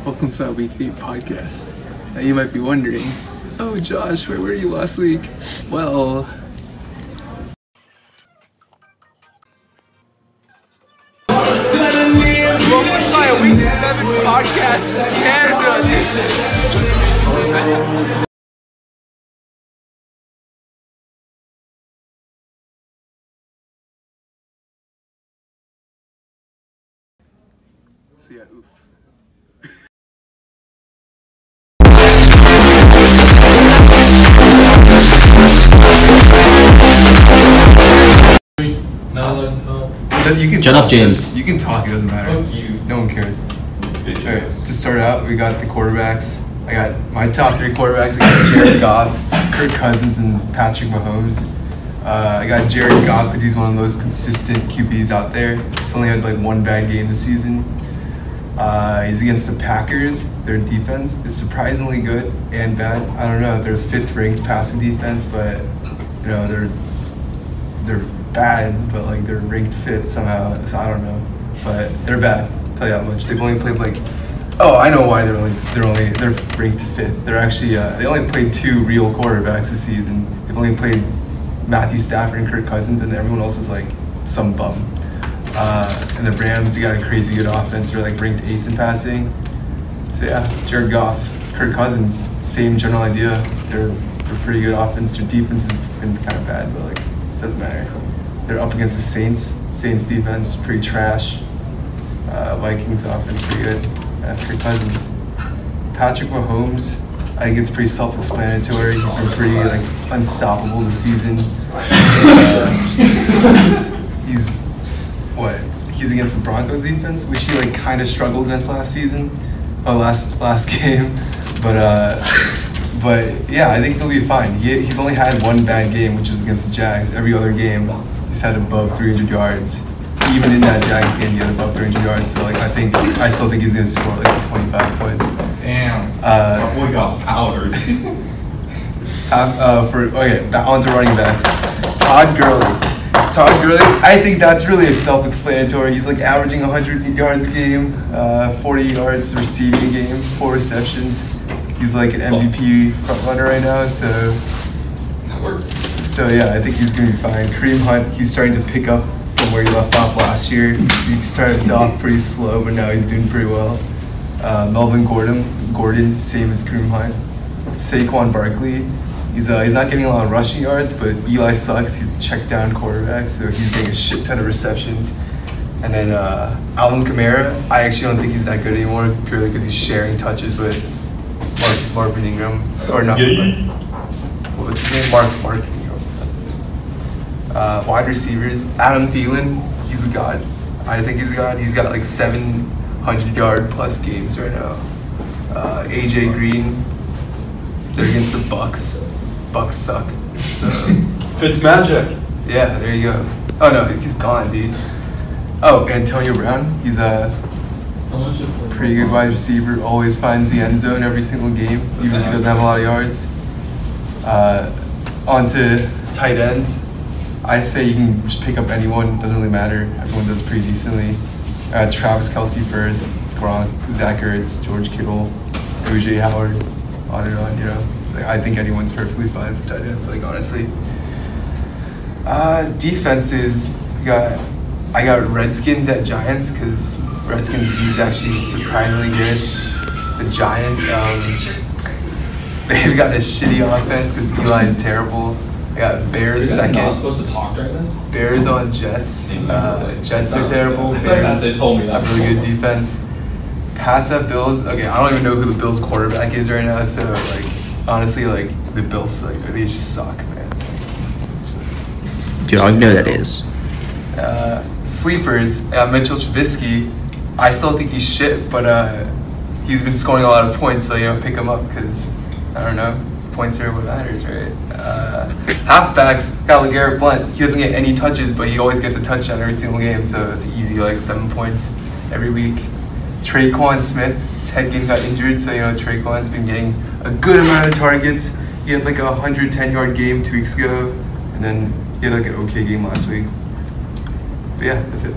Welcome to my Week 8 podcast. Now you might be wondering, oh Josh, where were you last week? Well, welcome to my Week 7 podcast, Canada Edition. So yeah, oof. No. You can Shut talk, up, James. You can talk, it doesn't matter. Fuck you. No one cares. Alright, to start out, we got the quarterbacks. I got my top 3 quarterbacks. I got Jared Goff, Kirk Cousins, and Patrick Mahomes. I got Jared Goff because he's one of the most consistent QBs out there. He's only had like 1 bad game this season. He's against the Packers. Their defense is surprisingly good and bad. I don't know. They're 5th ranked passing defense, but you know they're bad, but like they're ranked 5th somehow. So I don't know, but they're bad. I'll tell you that much. They've only played like, oh, I know why they're ranked 5th. They're actually they only played 2 real quarterbacks this season. They've only played Matthew Stafford and Kirk Cousins, and everyone else is like some bum. And the Rams, they got a crazy good offense. They're like ranked 8th in passing. So yeah, Jared Goff, Kirk Cousins, same general idea. They're pretty good offense. Their defense has been kind of bad, but like it doesn't matter. They're up against the Saints. Saints defense pretty trash. Vikings offense pretty good. Kirk Cousins. Patrick Mahomes, I think it's pretty self-explanatory. He's been pretty like unstoppable this season. He's against the Broncos defense, which he like kind of struggled against last game. But yeah, I think he'll be fine. He's only had 1 bad game, which was against the Jags. Every other game, he's had above 300 yards. Even in that Jags game, he had above 300 yards. So like, I still think he's gonna score like 25 points. Damn. My boy got powered. On to running backs. Todd Gurley, I think that's really self-explanatory. He's like averaging 100 yards a game, 40 yards receiving a game, 4 receptions. He's like an MVP front runner right now, so yeah, I think he's gonna be fine. Kareem Hunt, he's starting to pick up from where he left off last year. He started off pretty slow, but now he's doing pretty well. Melvin Gordon, same as Kareem Hunt. Saquon Barkley, he's not getting a lot of rushing yards, but Eli sucks. He's a check down quarterback, so he's getting a shit ton of receptions. And then Alvin Kamara, I actually don't think he's that good anymore, purely because he's sharing touches with Marvin Ingram, or not. What's his name? Mark Ingram. That's his name. Wide receivers, Adam Thielen, he's a god. I think he's a god. He's got like 700-yard plus games right now. AJ Green, they're against the Bucks. Bucks suck. So Fitzmagic. yeah, there you go. Oh no, he's gone, dude. Oh, Antonio Brown, he's a pretty good wide receiver. Always finds the end zone every single game, even if he doesn't have a lot of yards. On to tight ends. I say you can just pick up anyone. Doesn't really matter. Everyone does pretty decently. Travis Kelce first, Gronk, Zach Ertz, George Kittle, O.J. Howard, on and on. You know, like, I think anyone's perfectly fine for tight ends. Like honestly. Defenses. I got Redskins at Giants because Redskins is actually surprisingly good. The Giants, they've got a shitty offense because Eli is terrible. I got Bears second. Not supposed to talk during this? Bears on Jets. Jets are terrible. Bears they told me that have really good defense. Pats at Bills. Okay, I don't even know who the Bills quarterback is right now. So like, honestly, like the Bills, like they just suck, man. Dude, I don't know who that is. Sleepers, Mitchell Trubisky. I still think he's shit, but he's been scoring a lot of points, so pick him up because I don't know, points are what matters, right? Halfbacks, got LeGarrette Blount. He doesn't get any touches, but he always gets a touchdown every single game, so it's easy, like 7 points every week. Traquan Smith, Ted Ginn got injured, so Traquan's been getting a good amount of targets. He had like a 110-yard game 2 weeks ago, and then he had like an okay game last week. But yeah, that's it.